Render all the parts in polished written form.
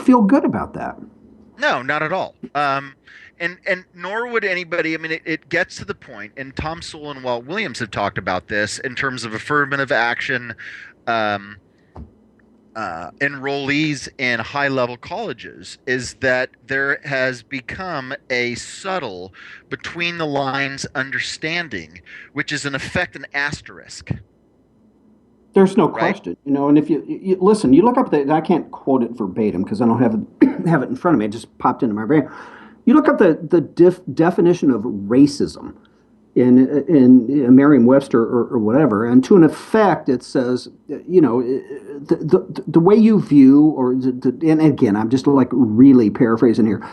feel good about that. No, not at all. And nor would anybody. I mean, it gets to the point, and Tom Sowell and Walt Williams have talked about this in terms of affirmative action um, enrollees in high-level colleges, is that there has become a subtle between the lines understanding, which is in effect an asterisk, There's no right? question, and if you listen, you look up I can't quote it verbatim because I don't have it, have it in front of me. It just popped into my brain. You look up the definition of racism in Merriam-Webster or whatever, and to an effect, it says, the way you view, and again, I'm just like really paraphrasing here,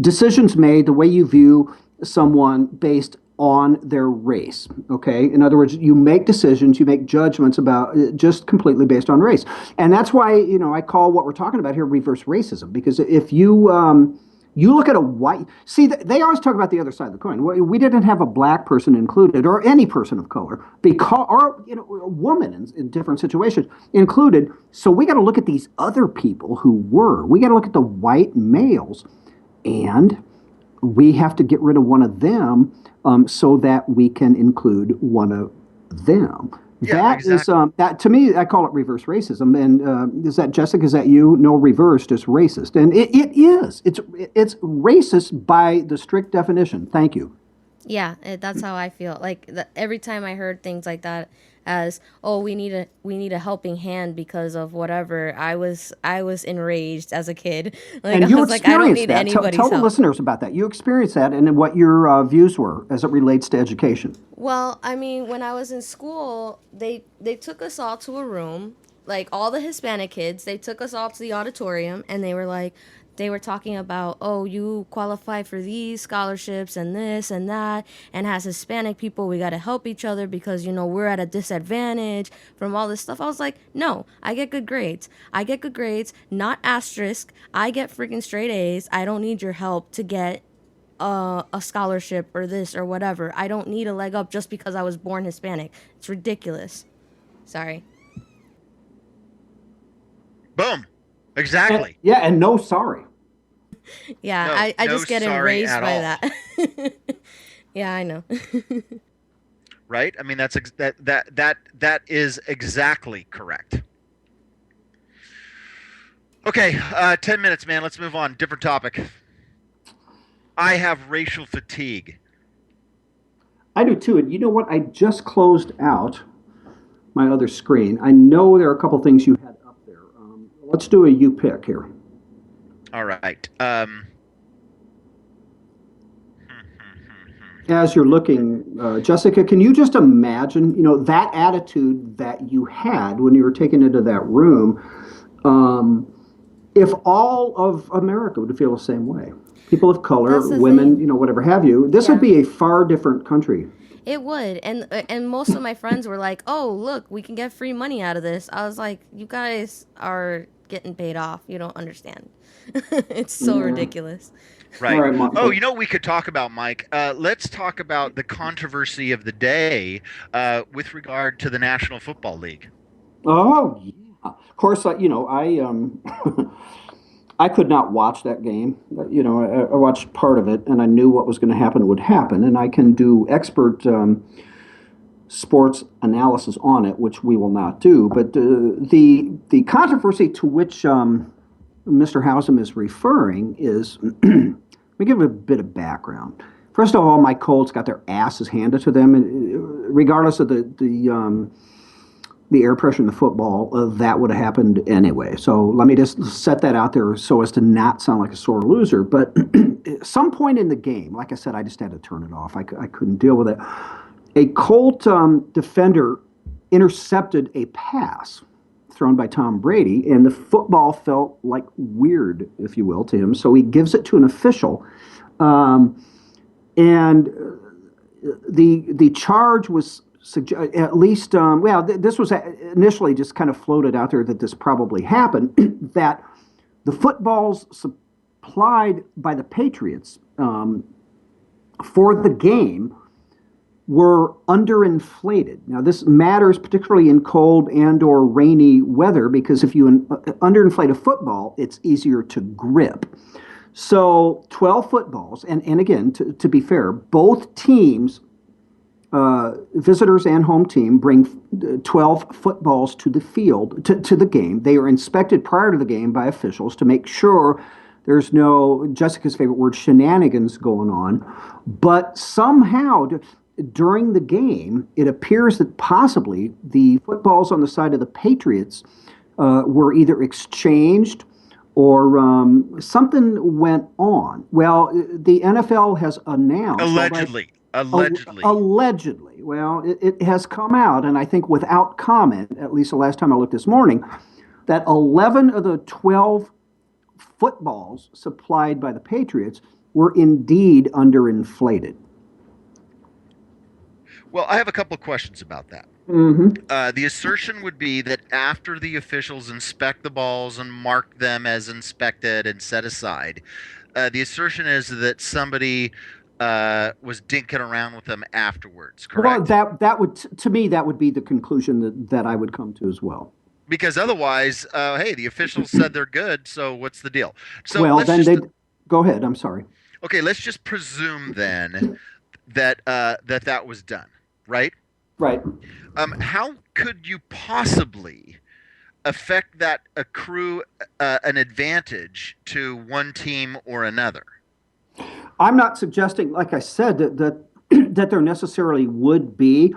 decisions made, the way you view someone based on their race. Okay, in other words, you make decisions, you make judgments about just completely based on race, and that's why I call what we're talking about here reverse racism, because if you look at a white, see, they always talk about the other side of the coin. We didn't have a black person included, or any person of color, because, or a woman in different situations included. So we got to look at these other people who were. We got to look at the white males, and we have to get rid of one of them, so that we can include one of them. Yeah, That is exactly. that to me. I call it reverse racism. And is that Jessica? Is that you? No, reverse, just racist. And it is. It's racist by the strict definition. Thank you. Yeah, that's how I feel. Like every time I heard things like that, as oh we need a helping hand because of whatever, I was enraged as a kid. Like And I you was like, I don't experienced need that. Tell anybody's the help. listeners about that. You experienced that, and what your views were as it relates to education. Well, I mean, when I was in school, they took us all to a room, like all the Hispanic kids. They took us all to the auditorium, and they were like, they were talking about, oh, you qualify for these scholarships and this and that, and as Hispanic people, we got to help each other because we're at a disadvantage from all this stuff. I was like, no, I get good grades. I get good grades, not asterisk. I get freaking straight A's. I don't need your help to get a scholarship or this or whatever. I don't need a leg up just because I was born Hispanic. It's ridiculous. Sorry. Boom. And, Exactly. yeah, and no, sorry. Yeah, No, I no just get sorry enraged at by all. that. Yeah, I know. Right? I mean, that is exactly correct. Okay, 10 minutes, man. Let's move on. Different topic. I have racial fatigue. I do too. And you know what? I just closed out my other screen. I know there are a couple things you had up there. Let's do a you pick here. All right. As you're looking, Jessica, can you just imagine, that attitude that you had when you were taken into that room? Um, if all of America would feel the same way, people of That's color, the women, thing. whatever have you, this would Yeah. be a far different country. It would, and most of my friends were like, "Oh, look, we can get free money out of this." I was like, "You guys are getting paid off. You don't understand. It's so Yeah. ridiculous." All Right. right, Oh, Michael. you know what we could talk about, Mike? Let's talk about the controversy of the day with regard to the National Football League. Oh, yeah. Of course, I could not watch that game. I watched part of it, and I knew what was going to happen would happen, and I can do expert sports analysis on it, which we will not do. But the controversy to which Mr. Housem is referring is, let me give a bit of background. First of all, my Colts got their asses handed to them, and regardless of the air pressure in the football, that would have happened anyway. So let me just set that out there so as to not sound like a sore loser. But at some point in the game, like I said, I just had to turn it off. I couldn't deal with it. A Colt defender intercepted a pass thrown by Tom Brady, and the football felt like weird, if you will, to him. So he gives it to an official, and the charge was at least this was initially just kind of floated out there that this probably happened, that the footballs supplied by the Patriots for the game were underinflated. Now, this matters particularly in cold and or rainy weather because if you underinflate a football, it's easier to grip. So 12 footballs, and again, to be fair, both teams, visitors and home team, bring 12 footballs to the field, to the game. They are inspected prior to the game by officials to make sure there's no, Jessica's favorite word, shenanigans going on. But somehow, during the game, it appears that possibly the footballs on the side of the Patriots were either exchanged or something went on. Well, the NFL has announced allegedly. Allegedly. Well, it has come out, and I think without comment, at least the last time I looked this morning, that 11 of the 12 footballs supplied by the Patriots were indeed underinflated. Well, I have a couple of questions about that. The assertion would be that after the officials inspect the balls and mark them as inspected and set aside, the assertion is that somebody was dinking around with them afterwards, correct? Well, that would to me that would be the conclusion that I would come to as well. Because otherwise, hey, the officials said they're good, so what's the deal? So well, then they go ahead. I'm sorry. Okay, let's just presume then that that was done, right? Right. How could you possibly affect that accrue an advantage to one team or another? I'm not suggesting, like I said, that there necessarily would be,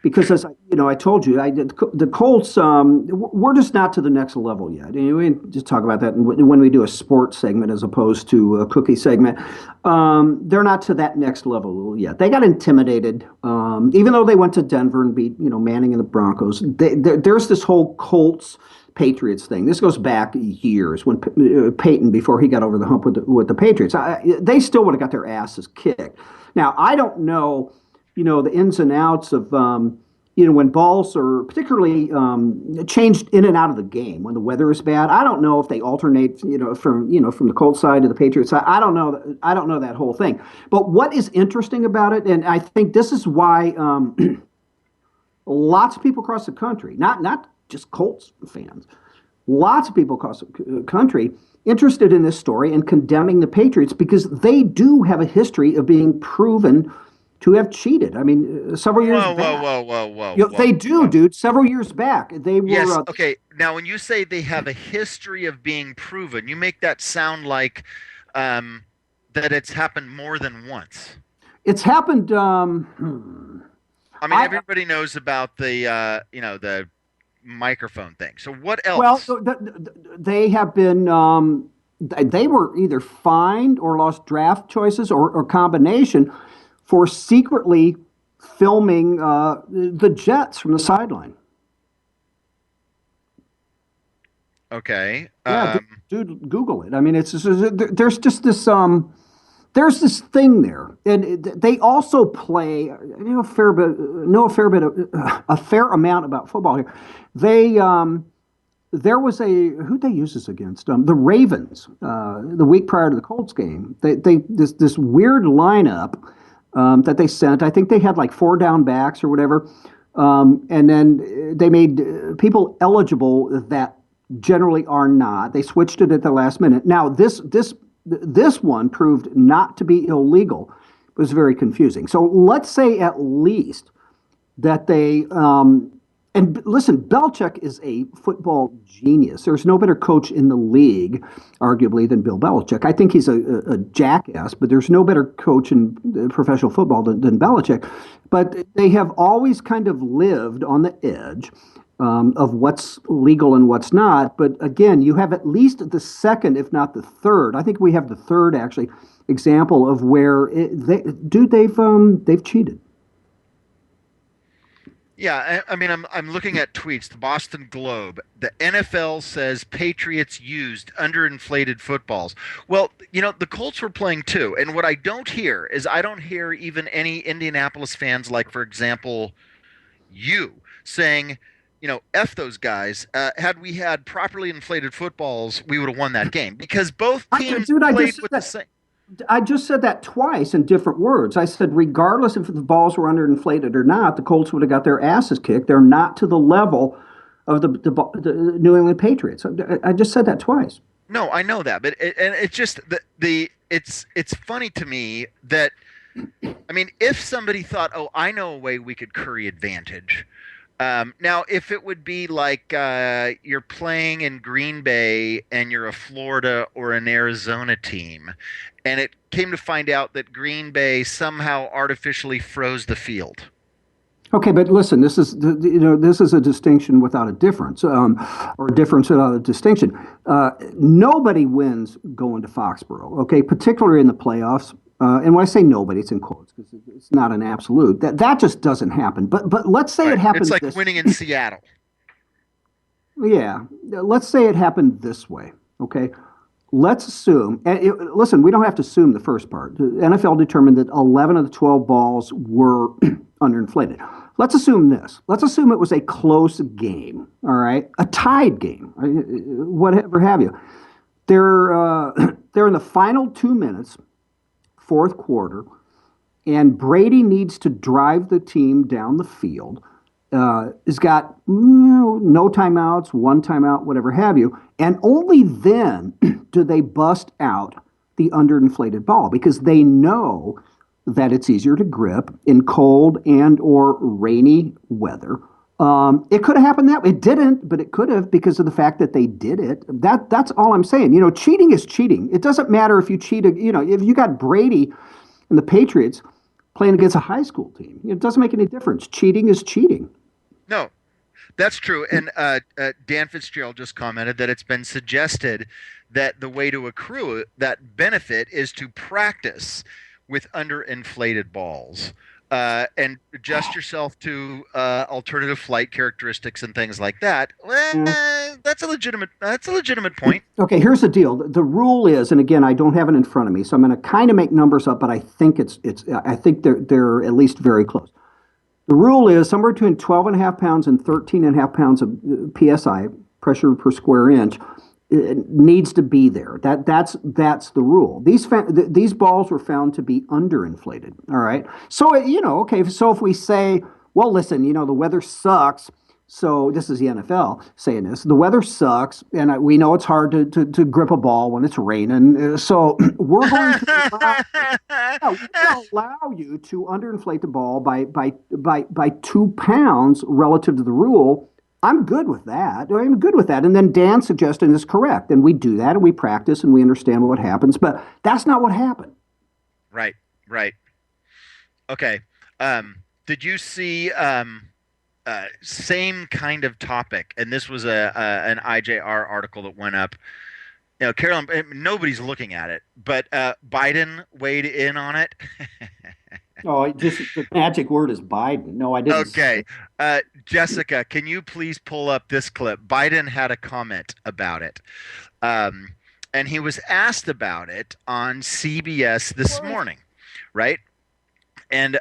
because as I told you, the Colts. We're just not to the next level yet. And we can just talk about that when we do a sports segment as opposed to a cookie segment. They're not to that next level yet. They got intimidated, even though they went to Denver and beat Manning and the Broncos. There's this whole Colts Patriots thing. This goes back years when Peyton, before he got over the hump with the Patriots, they still would have got their asses kicked. Now I don't know, the ins and outs of when balls are particularly changed in and out of the game when the weather is bad. I don't know if they alternate, from the Colts side to the Patriots side. I don't know. I don't know that whole thing. But what is interesting about it, and I think this is why lots of people across the country, not just Colts fans, lots of people across the country interested in this story and condemning the Patriots because they do have a history of being proven to have cheated. I mean, several years back. Whoa. They do, dude. Several years back. They were. Yes, okay. Now, when you say they have a history of being proven, you make that sound like that it's happened more than once. It's happened. I mean, everybody knows about the microphone thing. So what else? Well, they have been. They were either fined or lost draft choices or combination for secretly filming the Jets from the sideline. Okay. Yeah, dude, Google it. I mean, it's just, there's just this there's this thing there, and they also play a fair amount about football here. They there was who'd they use this against? The Ravens, the week prior to the Colts game. They this weird lineup that they sent. I think they had like 4 down backs or whatever, and then they made people eligible that generally are not. They switched it at the last minute. Now this one proved not to be illegal. It was very confusing. So let's say at least that they and listen, Belichick is a football genius. There's no better coach in the league, arguably, than Bill Belichick. I think he's a jackass, but there's no better coach in professional football than Belichick. But they have always kind of lived on the edge of what's legal and what's not. But again, you have at least the second, if not the third. I think we have the third actually example of where they've cheated. Yeah, I mean, I'm looking at tweets. The Boston Globe. The NFL says Patriots used underinflated footballs. Well, the Colts were playing too, and what I don't hear is I don't hear even any Indianapolis fans, like for example, you saying, F those guys. Had we had properly inflated footballs, we would have won that game because both teams played with the same. I just said that twice in different words. I said, regardless if the balls were underinflated or not, the Colts would have got their asses kicked. They're not to the level of the New England Patriots. I just said that twice. No, I know that, but it's just it's funny to me that, I mean, if somebody thought, oh, I know a way we could curry advantage. Now, if it would be like you're playing in Green Bay and you're a Florida or an Arizona team, and it came to find out that Green Bay somehow artificially froze the field. Okay, but listen, this is a distinction without a difference, or a difference without a distinction. Nobody wins going to Foxborough, okay, particularly in the playoffs. And when I say nobody, it's in quotes because it's not an absolute. That just doesn't happen. But let's say Right. it happens. It's like winning in Seattle. Yeah, let's say it happened this way, okay? Let's assume, and listen, we don't have to assume the first part. The NFL determined that 11 of the 12 balls were underinflated. Let's assume this. Let's assume it was a close game, all right? A tied game, whatever have you. They're in the final 2 minutes, fourth quarter, and Brady needs to drive the team down the field. Has got no timeouts, one timeout, whatever have you, and only then do they bust out the underinflated ball because they know that it's easier to grip in cold and or rainy weather. It could have happened that way. It didn't, but it could have because of the fact that they did it. That's all I'm saying. Cheating is cheating. It doesn't matter if you cheated. If you got Brady and the Patriots playing against a high school team, it doesn't make any difference. Cheating is cheating. No, that's true. And Dan Fitzgerald just commented that it's been suggested that the way to accrue that benefit is to practice with underinflated balls and adjust yourself to alternative flight characteristics and things like that. Well, that's a legitimate point. Okay, here's the deal. The rule is, and again, I don't have it in front of me, so I'm going to kind of make numbers up, but I think I think they're at least very close. The rule is somewhere between 12 and a half pounds and 13 and a half pounds of PSI, pressure per square inch, it needs to be there. That's the rule. These balls were found to be underinflated. All right. So okay. So if we say, well, listen, the weather sucks. So this is the NFL saying this. The weather sucks, and we know it's hard to grip a ball when it's raining. So we're going to allow you to underinflate the ball by 2 pounds relative to the rule. I'm good with that. I'm good with that. And then Dan's suggestion is correct, and we do that, and we practice, and we understand what happens. But that's not what happened. Right. Okay. Did you see? Same kind of topic, and this was an IJR article that went up. Carolyn, nobody's looking at it, but Biden weighed in on it. Oh, just the magic word is Biden. No, I didn't. Okay. Jessica, can you please pull up this clip? Biden had a comment about it. And he was asked about it on CBS this morning, right? And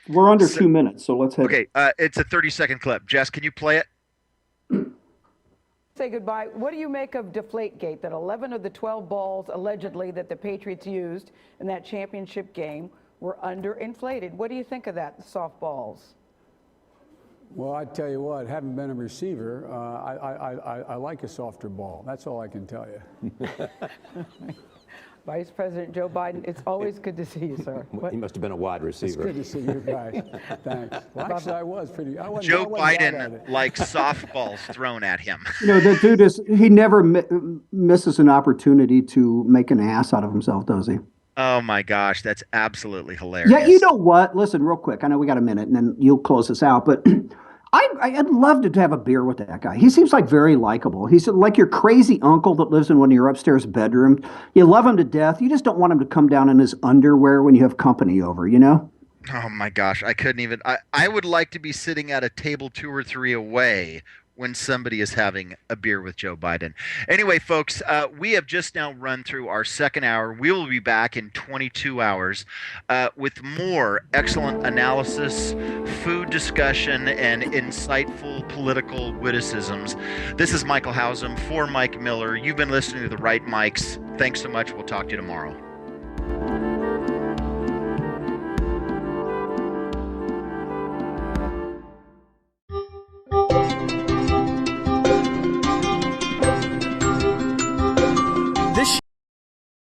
we're under 2 minutes, so let's hit it. Okay, it's a 30-second clip. Jess, can you play it? Say goodbye. What do you make of Deflategate, that 11 of the 12 balls allegedly that the Patriots used in that championship game were underinflated? What do you think of that, softballs? Well, I tell you what, having been a receiver, I like a softer ball. That's all I can tell you. Vice President Joe Biden, it's always good to see you, sir. He must have been a wide receiver. It's good to see you guys. Thanks. Well, actually, I was pretty. Joe Biden likes softballs thrown at him. The dude he never misses an opportunity to make an ass out of himself, does he? Oh my gosh, that's absolutely hilarious. Yeah, you know what? Listen, real quick. I know we got a minute, and then you'll close this out, but I'd love to have a beer with that guy. He seems like very likable. He's like your crazy uncle that lives in one of your upstairs bedroom. You love him to death. You just don't want him to come down in his underwear when you have company over, Oh my gosh, I couldn't even. I would like to be sitting at a table 2 or 3 away when somebody is having a beer with Joe Biden. Anyway, folks, we have just now run through our second hour. We will be back in 22 hours with more excellent analysis, food discussion, and insightful political witticisms. This is Michael Hausum for Mike Miller. You've been listening to The Right Mics. Thanks so much. We'll talk to you tomorrow.